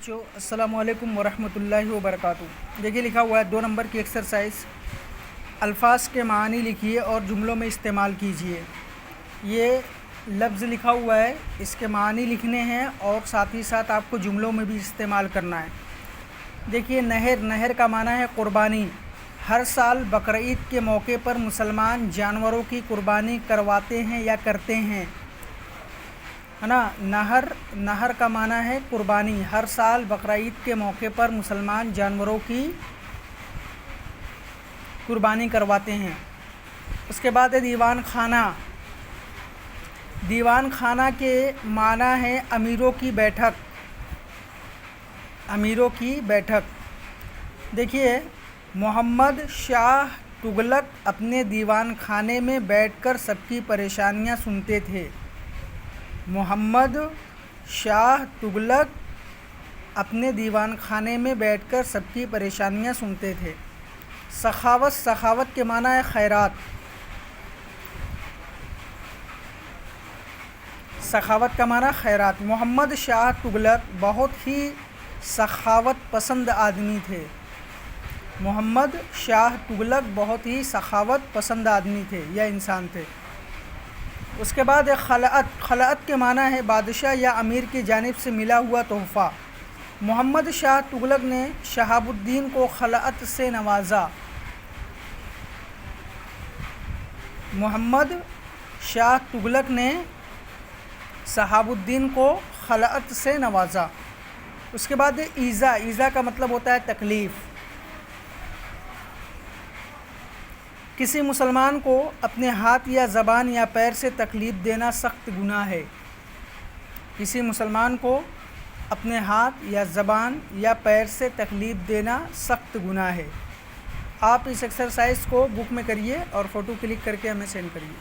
بچوں السلام علیکم ورحمۃ اللہ وبرکاتہ۔ دیکھیے لکھا ہوا ہے 2 نمبر کی ایکسرسائز، الفاظ کے معنی لکھیے اور جملوں میں استعمال کیجیے۔ یہ لفظ لکھا ہوا ہے، اس کے معنی لکھنے ہیں اور ساتھ ہی ساتھ آپ کو جملوں میں بھی استعمال کرنا ہے۔ دیکھیے نہر کا معنی ہے قربانی۔ ہر سال بقرعید کے موقع پر مسلمان جانوروں کی قربانی کرواتے ہیں یا کرتے ہیں، ہے نا۔ نہر کا معنی ہے قربانی۔ ہر سال بقرعید کے موقع پر مسلمان جانوروں کی قربانی کرواتے ہیں۔ اس کے بعد ہے دیوان خانہ۔ دیوان خانہ کے معنی ہے امیروں کی بیٹھک۔ امیروں کی بیٹھک۔ دیکھیے محمد شاہ تغلق اپنے دیوان خانے میں بیٹھ کر سب کی پریشانیاں سنتے تھے۔ محمد شاہ تغلق اپنے دیوان خانے میں بیٹھ کر سب کی پریشانیاں سنتے تھے۔ سخاوت کے معنی ہے خیرات۔ سخاوت کا معنی خیرات۔ محمد شاہ تغلق بہت ہی سخاوت پسند آدمی تھے۔ محمد شاہ تغلق بہت ہی سخاوت پسند آدمی تھے یا انسان تھے۔ اس کے بعد خلعت کے معنی ہے بادشاہ یا امیر کی جانب سے ملا ہوا تحفہ۔ محمد شاہ تغلق نے شہاب الدین کو خلعت سے نوازا۔ محمد شاہ تغلق نے شہاب الدین کو خلعت سے نوازا۔ اس کے بعد ایذا کا مطلب ہوتا ہے تکلیف۔ کسی مسلمان کو اپنے ہاتھ یا زبان یا پیر سے تکلیف دینا سخت گناہ ہے۔ کسی مسلمان کو اپنے ہاتھ یا زبان یا پیر سے تکلیف دینا سخت گناہ ہے۔ آپ اس ایکسرسائز کو بک میں کریے اور فوٹو کلک کر کے ہمیں سینڈ کریے۔